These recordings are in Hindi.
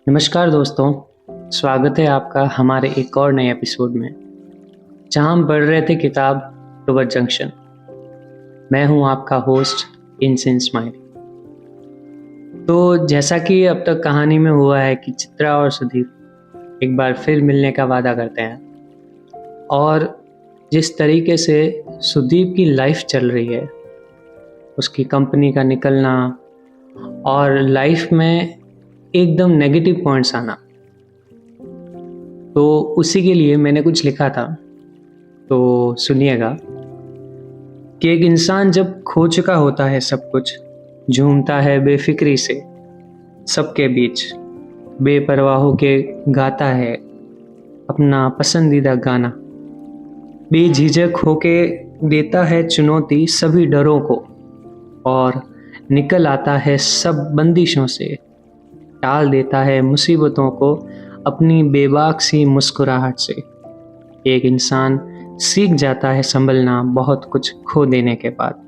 नमस्कार दोस्तों, स्वागत है आपका हमारे एक और नए एपिसोड में, जहां हम पढ़ रहे थे किताब टुवर्ड जंक्शन। मैं हूं आपका होस्ट इंसेंट स्माइल। तो जैसा कि अब तक कहानी में हुआ है कि चित्रा और सुदीप एक बार फिर मिलने का वादा करते हैं, और जिस तरीके से सुदीप की लाइफ चल रही है, उसकी कंपनी का निकलना और लाइफ में एकदम नेगेटिव पॉइंट्स आना, तो उसी के लिए मैंने कुछ लिखा था। तो सुनिएगा कि एक इंसान जब खो चुका होता है सब कुछ, झूमता है बेफिक्री से सबके बीच, बेपरवाह होके गाता है अपना पसंदीदा गाना, बेझिझक होके देता है चुनौती सभी डरों को, और निकल आता है सब बंदिशों से, टाल देता है मुसीबतों को अपनी बेबाक सी मुस्कुराहट से। एक इंसान सीख जाता है संभलना बहुत कुछ खो देने के बाद,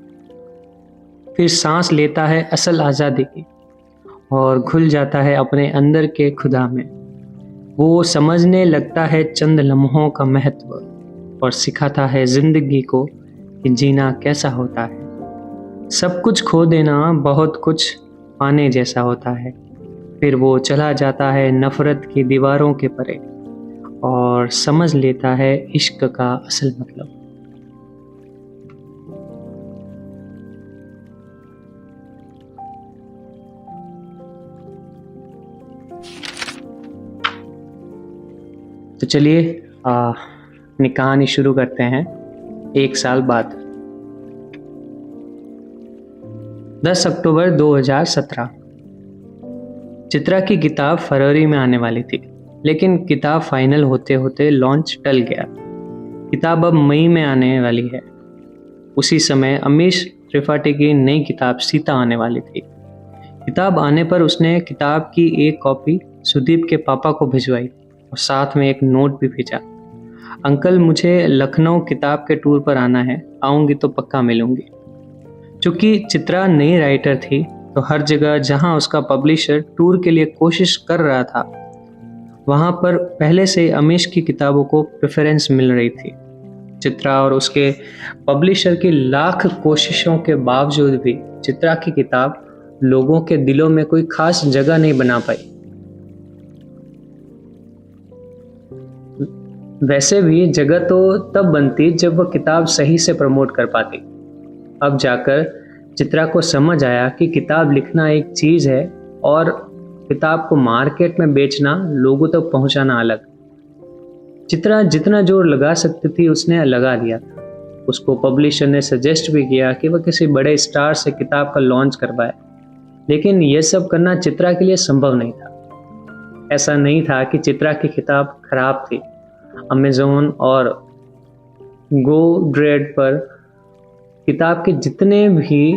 फिर सांस लेता है असल आज़ादी की और घुल जाता है अपने अंदर के खुदा में। वो समझने लगता है चंद लम्हों का महत्व और सिखाता है जिंदगी को कि जीना कैसा होता है। सब कुछ खो देना बहुत कुछ पाने जैसा होता है। फिर वो चला जाता है नफरत की दीवारों के परे और समझ लेता है इश्क का असल मतलब। तो चलिए अपनी कहानी शुरू करते हैं। एक साल बाद, 10 अक्टूबर 2017। चित्रा की किताब फरवरी में आने वाली थी, लेकिन किताब फाइनल होते होते लॉन्च टल गया। किताब अब मई में आने वाली है। उसी समय अमीश त्रिपाठी की नई किताब सीता आने वाली थी। किताब आने पर उसने किताब की एक कॉपी सुदीप के पापा को भिजवाई और साथ में एक नोट भी भेजा। अंकल, मुझे लखनऊ किताब के टूर पर आना है, आऊंगी तो पक्का मिलूंगी। चूंकि चित्रा नई राइटर थी, तो हर जगह जहां उसका पब्लिशर टूर के लिए कोशिश कर रहा था, वहां पर पहले से अमीश की किताबों को प्रेफरेंस मिल रही थी। चित्रा और उसके पब्लिशर की लाख कोशिशों के बावजूद भी चित्रा की किताब लोगों के दिलों में कोई खास जगह नहीं बना पाई। वैसे भी जगह तो तब बनती जब वह किताब सही से प्रमोट कर पाती। अब जाकर चित्रा को समझ आया कि किताब लिखना एक चीज है और किताब को मार्केट में बेचना, लोगों तक पहुंचाना अलग। चित्रा जितना जोर लगा सकती थी उसने लगा दिया था। उसको पब्लिशर ने सजेस्ट भी किया कि वह किसी बड़े स्टार से किताब का लॉन्च करवाए, लेकिन यह सब करना चित्रा के लिए संभव नहीं था। ऐसा नहीं था कि चित्रा की किताब खराब थी। अमेज़न और गो ड्रेड पर किताब के जितने भी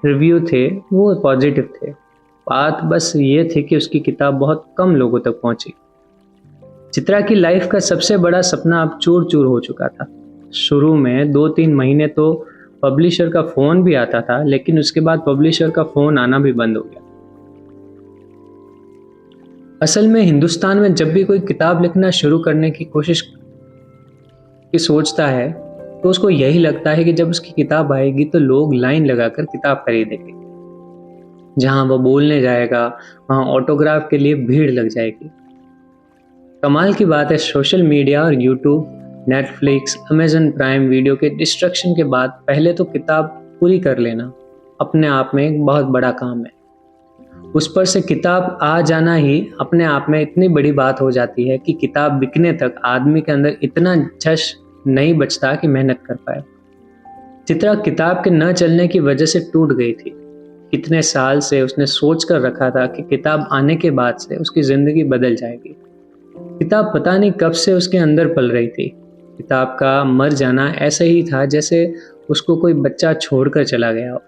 रिव्यू थे वो पॉजिटिव थे। बात बस ये थी कि उसकी किताब बहुत कम लोगों तक पहुंची। चित्रा की लाइफ का सबसे बड़ा सपना अब चूर चूर हो चुका था। शुरू में 2-3 महीने तो पब्लिशर का फोन भी आता था, लेकिन उसके बाद पब्लिशर का फोन आना भी बंद हो गया। असल में हिंदुस्तान में जब भी कोई किताब लिखना शुरू करने की कोशिश की सोचता है, तो उसको यही लगता है कि जब उसकी किताब आएगी तो लोग लाइन लगाकर किताब खरीदेंगे। जहां वो बोलने जाएगा, वहां ऑटोग्राफ के लिए भीड़ लग जाएगी। कमाल की बात है, सोशल मीडिया और YouTube, Netflix, Amazon prime video के डिस्ट्रक्शन के बाद पहले तो किताब पूरी कर लेना अपने आप में एक बहुत बड़ा काम है। उस पर से किताब आ जाना ही अपने आप में इतनी बड़ी बात हो जाती है कि किताब बिकने तक आदमी के अंदर इतना जश नहीं बचता कि मेहनत कर पाए। चित्रा किताब के न चलने की वजह से टूट गई थी। कितने साल से उसने सोच कर रखा था कि किताब आने के बाद से उसकी जिंदगी बदल जाएगी। किताब पता नहीं कब से उसके अंदर पल रही थी। किताब का मर जाना ऐसे ही था जैसे उसको कोई बच्चा छोड़कर चला गया हो।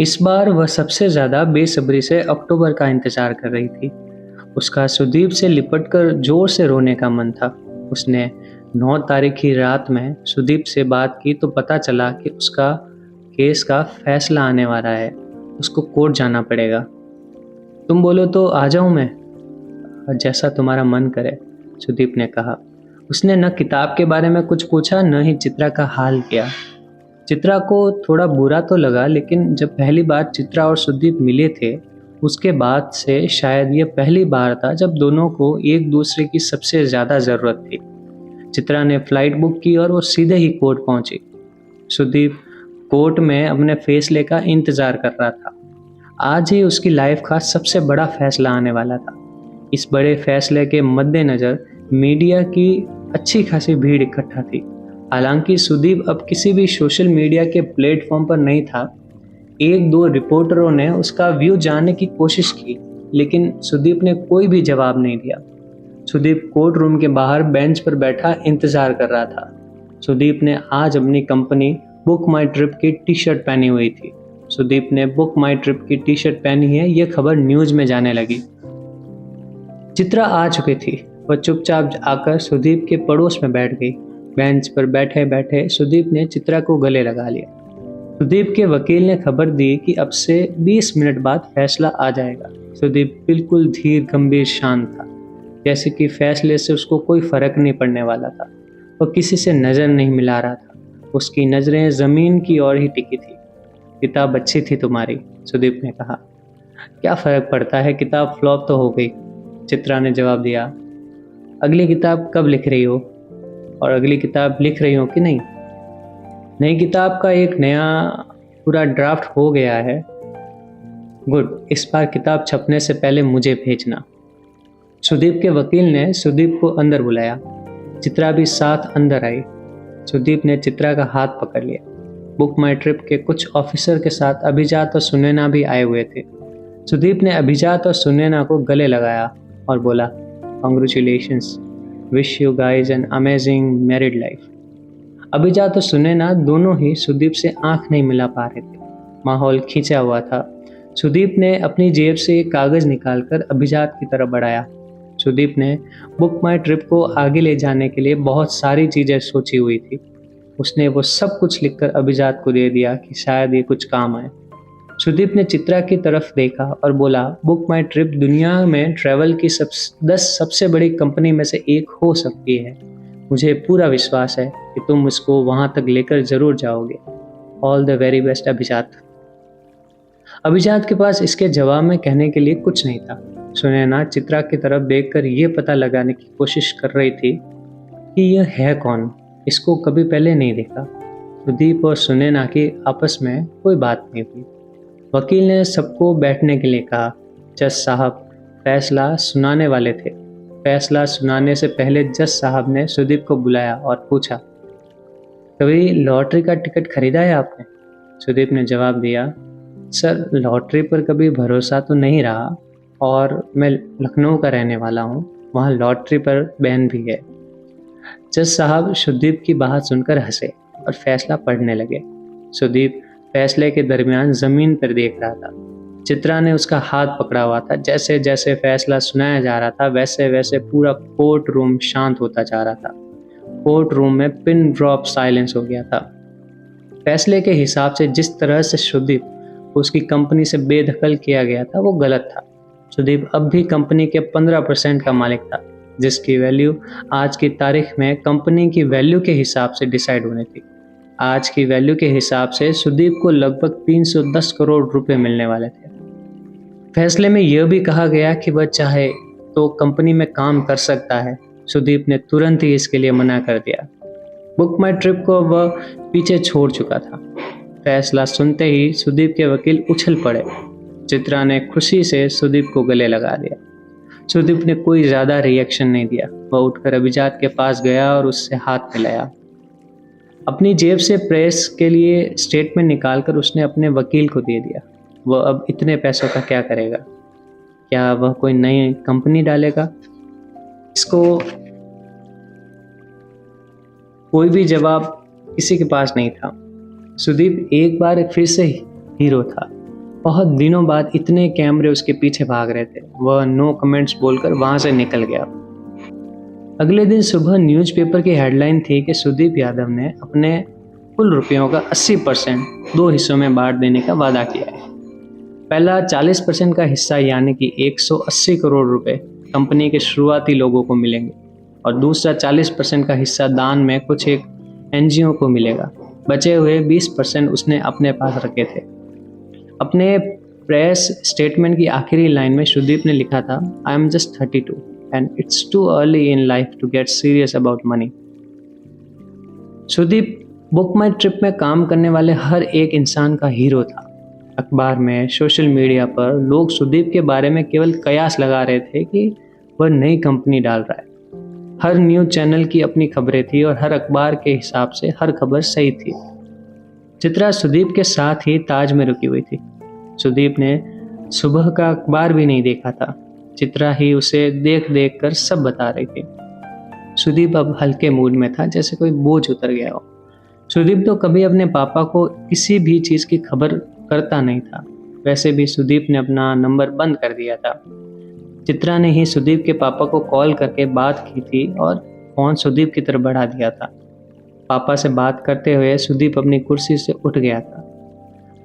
इस बार वह सबसे ज्यादा बेसब्री से अक्टूबर का इंतजार कर रही थी। उसका सुदीप से लिपटकर जोर से रोने का मन था। उसने 9 तारीख की रात में सुदीप से बात की तो पता चला कि उसका केस का फैसला आने वाला है। उसको कोर्ट जाना पड़ेगा। तुम बोलो तो आ जाऊं मैं? जैसा तुम्हारा मन करे, सुदीप ने कहा। उसने न किताब के बारे में कुछ पूछा, न ही चित्रा का हाल किया। चित्रा को थोड़ा बुरा तो लगा, लेकिन जब पहली बार चित्रा और सुदीप मिले थे, उसके बाद से शायद ये पहली बार था जब दोनों को एक दूसरे की सबसे ज़्यादा ज़रूरत थी। चित्रा ने फ्लाइट बुक की और वो सीधे ही कोर्ट पहुंची। सुदीप कोर्ट में अपने फैसले का इंतज़ार कर रहा था। आज ही उसकी लाइफ का सबसे बड़ा फैसला आने वाला था। इस बड़े फैसले के मद्देनज़र मीडिया की अच्छी खासी भीड़ इकट्ठा थी। हालांकि सुदीप अब किसी भी सोशल मीडिया के प्लेटफॉर्म पर नहीं था। एक दो रिपोर्टरों ने उसका व्यू जानने की कोशिश की, लेकिन सुदीप ने कोई भी जवाब नहीं दिया। सुदीप कोर्ट रूम के बाहर बेंच पर बैठा इंतजार कर रहा था। सुदीप ने आज अपनी कंपनी बुक माई ट्रिप की टी शर्ट पहनी हुई थी। सुदीप ने बुक माई ट्रिप की टी शर्ट पहनी है, यह खबर न्यूज में जाने लगी। चित्रा आ चुकी थी। वह चुपचाप आकर सुदीप के पड़ोस में बैठ गई। बेंच पर बैठे बैठे सुदीप ने चित्रा को गले लगा लिया। सुदीप के वकील ने खबर दी कि अब से 20 मिनट बाद फैसला आ जाएगा। सुदीप बिल्कुल धीर, गंभीर, शांत था, जैसे कि फैसले से उसको कोई फर्क नहीं पड़ने वाला था। वह किसी से नज़र नहीं मिला रहा था। उसकी नज़रें ज़मीन की ओर ही टिकी थी। किताब अच्छी थी तुम्हारी, सुदीप ने कहा। क्या फ़र्क पड़ता है, किताब फ्लॉप तो हो गई, चित्रा ने जवाब दिया। अगली किताब कब लिख रही हो? और अगली किताब लिख रही हो कि नहीं? नई किताब का एक नया पूरा ड्राफ्ट हो गया है। गुड, इस बार किताब छपने से पहले मुझे भेजना। सुदीप के वकील ने सुदीप को अंदर बुलाया। चित्रा भी साथ अंदर आई। सुदीप ने चित्रा का हाथ पकड़ लिया। बुक माई ट्रिप के कुछ ऑफिसर के साथ अभिजात और सुनैना भी आए हुए थे। सुदीप ने अभिजात और सुनैना को गले लगाया और बोला, congratulations, wish you guys an amazing married life. अभिजात और सुनैना दोनों ही सुदीप से आंख नहीं मिला पा रहे थे। माहौल खींचा हुआ था। सुदीप ने अपनी जेब से एक कागज़ निकालकर अभिजात की तरफ बढ़ाया। सुदीप ने बुक माई ट्रिप को आगे ले जाने के लिए बहुत सारी चीज़ें सोची हुई थी। उसने वो सब कुछ लिखकर अभिजात को दे दिया कि शायद ये कुछ काम आए। सुदीप ने चित्रा की तरफ देखा और बोला, बुक माई ट्रिप दुनिया में ट्रैवल की 10 सबसे बड़ी कंपनी में से एक हो सकती है। मुझे पूरा विश्वास है कि तुम इसको वहाँ तक लेकर ज़रूर जाओगे। ऑल द वेरी बेस्ट अभिजात। अभिजात के पास इसके जवाब में कहने के लिए कुछ नहीं था। सुनैना चित्रा की तरफ देखकर ये पता लगाने की कोशिश कर रही थी कि यह है कौन, इसको कभी पहले नहीं देखा। सुदीप और सुनैना की आपस में कोई बात नहीं हुई। वकील ने सबको बैठने के लिए कहा। जज साहब फैसला सुनाने वाले थे। फैसला सुनाने से पहले जज साहब ने सुदीप को बुलाया और पूछा, कभी लॉटरी का टिकट खरीदा है आपने? सुदीप ने जवाब दिया, सर लॉटरी पर कभी भरोसा तो नहीं रहा और मैं लखनऊ का रहने वाला हूँ, वहाँ लॉटरी पर बैन भी है। जज साहब सुदीप की बात सुनकर हंसे और फैसला पढ़ने लगे। सुदीप फैसले के दरमियान ज़मीन पर देख रहा था। चित्रा ने उसका हाथ पकड़ा हुआ था। जैसे जैसे फैसला सुनाया जा रहा था, वैसे वैसे पूरा कोर्ट रूम शांत होता जा रहा था। कोर्ट रूम में पिन ड्रॉप साइलेंस हो गया था। फैसले के हिसाब से जिस तरह से सुदीप को उसकी कंपनी से बेदखल किया गया था, वो गलत था। सुदीप अब भी कंपनी के 15% का मालिक था, जिसकी वैल्यू आज की तारीख में कंपनी की वैल्यू के हिसाब से डिसाइड होनी थी। आज की वैल्यू के हिसाब से सुदीप को लगभग 310 करोड़ रुपए मिलने वाले थे। फैसले में यह भी कहा गया कि वह चाहे तो कंपनी में काम कर सकता है। सुदीप ने तुरंत ही इसके लिए मना कर दिया। बुक माई ट्रिप को वह पीछे छोड़ चुका था। फैसला सुनते ही सुदीप के वकील उछल पड़े। चित्रा ने खुशी से सुदीप को गले लगा दिया। सुदीप ने कोई ज़्यादा रिएक्शन नहीं दिया। वह उठकर अभिजात के पास गया और उससे हाथ मिलाया। अपनी जेब से प्रेस के लिए स्टेटमेंट निकालकर उसने अपने वकील को दे दिया। वह अब इतने पैसों का क्या करेगा? क्या वह कोई नई कंपनी डालेगा? इसको कोई भी जवाब किसी के पास नहीं था। सुदीप एक बार फिर से हीरो था। बहुत दिनों बाद इतने कैमरे उसके पीछे भाग रहे थे। वह नो कमेंट्स बोलकर वहां से निकल गया। अगले दिन सुबह न्यूज़पेपर की हेडलाइन थी कि सुदीप यादव ने अपने कुल रुपयों का 80% 2 हिस्सों में बांट देने का वादा किया है। पहला 40% का हिस्सा यानी कि 180 करोड़ रुपए कंपनी के शुरुआती लोगों को मिलेंगे और दूसरा 40% का हिस्सा दान में कुछ एक एनजीओ को मिलेगा। बचे हुए 20% उसने अपने पास रखे थे। अपने प्रेस स्टेटमेंट की आखिरी लाइन में सुदीप ने लिखा था, I am just 32 and it's too early in life to get serious about money. Sudeep Book My Trip में काम करने वाले हर एक इंसान का हीरो था। अखबार में, सोशल मीडिया पर लोग सुदीप के बारे में केवल कयास लगा रहे थे कि वह नई कंपनी डाल रहा है। हर न्यूज़ चैनल की अपनी खबरें थी और हर अखबार के हिसाब से हर खबर सही थी। चित्रा सुदीप के साथ ही ताज में रुकी हुई थी। सुदीप ने सुबह का अखबार भी नहीं देखा था। चित्रा ही उसे देख देख कर सब बता रही थी। सुदीप अब हल्के मूड में था, जैसे कोई बोझ उतर गया हो। सुदीप तो कभी अपने पापा को किसी भी चीज़ की खबर करता नहीं था। वैसे भी सुदीप ने अपना नंबर बंद कर दिया था। चित्रा ने ही सुदीप के पापा को कॉल करके बात की थी और फ़ोन सुदीप की तरफ बढ़ा दिया था। पापा से बात करते हुए सुदीप अपनी कुर्सी से उठ गया था।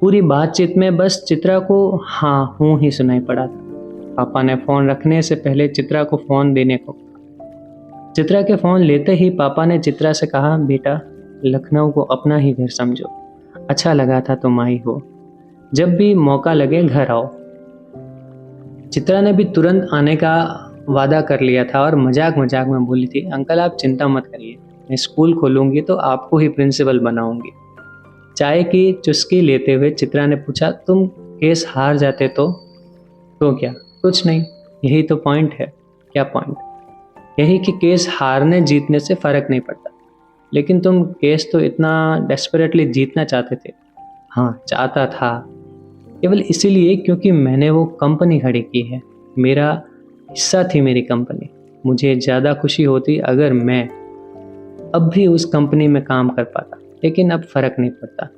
पूरी बातचीत में बस चित्रा को हाँ हूँ ही सुनाई पड़ा था। पापा ने फ़ोन रखने से पहले चित्रा को फ़ोन देने को कहा। चित्रा के फ़ोन लेते ही पापा ने चित्रा से कहा, बेटा लखनऊ को अपना ही घर समझो, अच्छा लगा था तुम आई हो, जब भी मौका लगे घर आओ। चित्रा ने भी तुरंत आने का वादा कर लिया था और मजाक मजाक में बोली थी, अंकल आप चिंता मत करिए, मैं स्कूल खोलूंगी तो आपको ही प्रिंसिपल बनाऊंगी। चाय की चुस्की लेते हुए चित्रा ने पूछा, तुम केस हार जाते तो क्या? कुछ नहीं, यही तो पॉइंट है। क्या पॉइंट? यही कि केस हारने जीतने से फ़र्क नहीं पड़ता। लेकिन तुम केस तो इतना डेस्परेटली जीतना चाहते थे। हाँ चाहता था, केवल इसीलिए क्योंकि मैंने वो कंपनी खड़ी की है, मेरा हिस्सा थी मेरी कंपनी। मुझे ज़्यादा खुशी होती अगर मैं अब भी उस कंपनी में काम कर पाता, लेकिन अब फ़र्क नहीं पड़ता।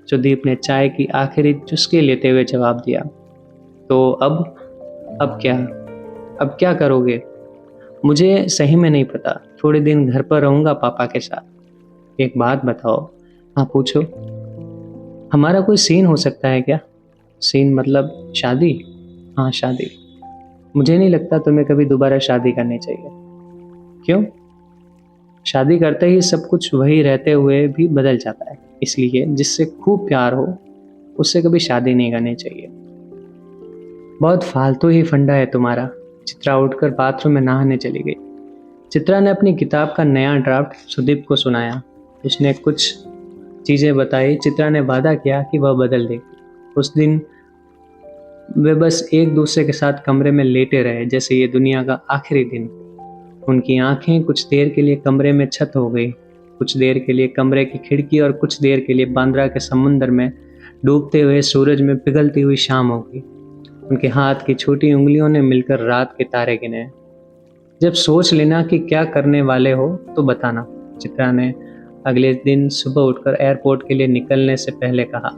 सुदीप ने चाय की आखिरी चुस्की लेते हुए जवाब दिया, तो अब क्या? अब क्या करोगे? मुझे सही में नहीं पता, थोड़े दिन घर पर रहूँगा पापा के साथ। एक बात बताओ। हाँ पूछो। हमारा कोई सीन हो सकता है क्या? सीन मतलब शादी? हाँ शादी। मुझे नहीं लगता तुम्हें कभी दोबारा शादी करनी चाहिए। क्यों? शादी करते ही सब कुछ वही रहते हुए भी बदल जाता है, इसलिए जिससे खूब प्यार हो उससे कभी शादी नहीं करनी चाहिए। बहुत फालतू ही फंडा है तुम्हारा। चित्रा उठकर बाथरूम में नहाने चली गई। चित्रा ने अपनी किताब का नया ड्राफ्ट सुदीप को सुनाया। उसने कुछ चीज़ें बताई। चित्रा ने वादा किया कि वह बदल देगी। उस दिन वे बस एक दूसरे के साथ कमरे में लेटे रहे जैसे ये दुनिया का आखिरी दिन। उनकी आंखें कुछ देर के लिए कमरे में छत हो गई, कुछ देर के लिए कमरे की खिड़की और कुछ देर के लिए बांद्रा के समुंदर में डूबते हुए सूरज में पिघलती हुई शाम हो गई। उनके हाथ की छोटी उंगलियों ने मिलकर रात के तारे गिने। जब सोच लेना कि क्या करने वाले हो तो बताना, चित्रा ने अगले दिन सुबह उठकर एयरपोर्ट के लिए निकलने से पहले कहा।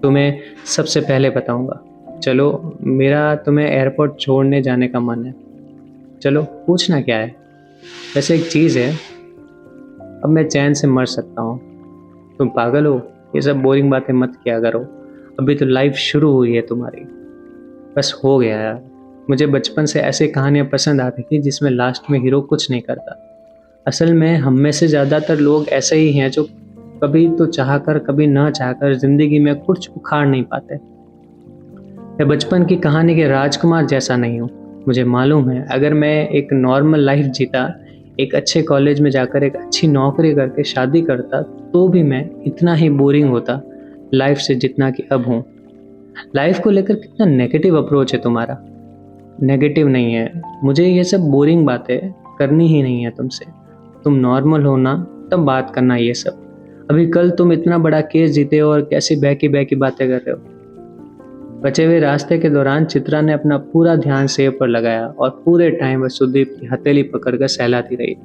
तुम्हें सबसे पहले बताऊंगा। चलो, मेरा तुम्हें एयरपोर्ट छोड़ने जाने का मन है। चलो, पूछना क्या है? वैसे एक चीज़ है, अब मैं चैन से मर सकता हूँ। तुम पागल हो? ये सब बोरिंग बातें मत किया करो, अभी तो लाइफ शुरू हुई है तुम्हारी। बस हो गया यार। मुझे बचपन से ऐसी कहानियाँ पसंद आती थी जिसमें लास्ट में हीरो कुछ नहीं करता। असल में हम में से ज़्यादातर लोग ऐसे ही हैं जो कभी तो चाहकर कभी न चाहकर ज़िंदगी में कुछ उखाड़ नहीं पाते। मैं बचपन की कहानी के राजकुमार जैसा नहीं हूँ। मुझे मालूम है अगर मैं एक नॉर्मल लाइफ जीता, एक अच्छे कॉलेज में जाकर एक अच्छी नौकरी करके शादी करता, तो भी मैं इतना ही बोरिंग होता लाइफ से जितना कि अब हूँ। लाइफ को लेकर कितना नेगेटिव अप्रोच है तुम्हारा। नेगेटिव नहीं है, मुझे ये सब बोरिंग बातें करनी ही नहीं है तुमसे। तुम नॉर्मल हो ना, तब बात करना ये सब। अभी कल तुम इतना बड़ा केस जीते हो और कैसी बहकी बहकी बातें कर रहे हो। बचे हुए रास्ते के दौरान चित्रा ने अपना पूरा ध्यान सेब पर लगाया और पूरे टाइम वह सुदीप की हथेली पकड़कर सहलाती रही।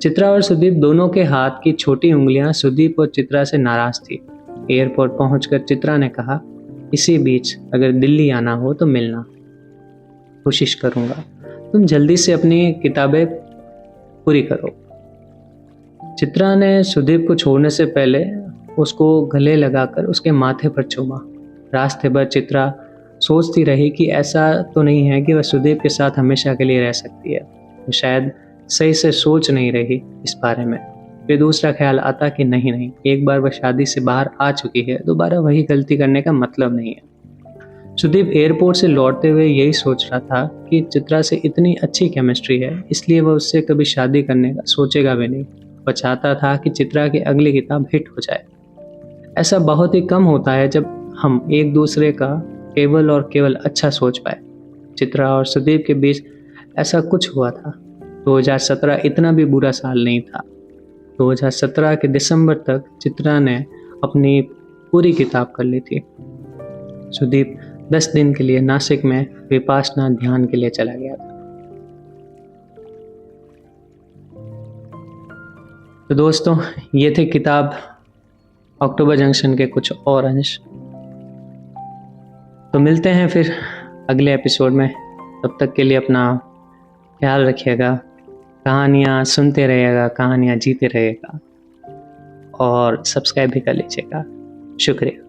चित्रा और सुदीप दोनों के हाथ की छोटी उंगलियां सुदीप और चित्रा से नाराज थी। एयरपोर्ट पहुंचकर चित्रा ने कहा, इसी बीच अगर दिल्ली आना हो तो मिलना। कोशिश करूंगा। तुम जल्दी से अपनी किताबें पूरी करो। चित्रा ने सुदीप को छोड़ने से पहले उसको गले लगाकर उसके माथे पर चूमा। रास्ते भर चित्रा सोचती रही कि ऐसा तो नहीं है कि वह सुदेव के साथ हमेशा के लिए रह सकती है। वो शायद सही से सोच नहीं रही इस बारे में। फिर दूसरा ख्याल आता कि नहीं, एक बार वह शादी से बाहर आ चुकी है, दोबारा वही गलती करने का मतलब नहीं है। सुदीप एयरपोर्ट से लौटते हुए यही सोच रहा था कि चित्रा से इतनी अच्छी केमिस्ट्री है, इसलिए वह उससे कभी शादी करने का सोचेगा भी नहीं। वह चाहता था कि चित्रा की अगली किताब हिट हो जाए। ऐसा बहुत ही कम होता है जब हम एक दूसरे का केवल और केवल अच्छा सोच पाए। चित्रा और सुदीप के बीच ऐसा कुछ हुआ था। 2017 इतना भी बुरा साल नहीं था। 2017 के दिसंबर तक चित्रा ने अपनी पूरी किताब कर ली थी। सुदीप 10 दिन के लिए नासिक में विपासना ध्यान के लिए चला गया था। तो दोस्तों, ये थे किताब अक्टूबर जंक्शन के कुछ और अंश। तो मिलते हैं फिर अगले एपिसोड में। तब तक के लिए अपना ख्याल रखिएगा, कहानियाँ सुनते रहिएगा, कहानियाँ जीते रहिएगा और सब्सक्राइब भी कर लीजिएगा। शुक्रिया।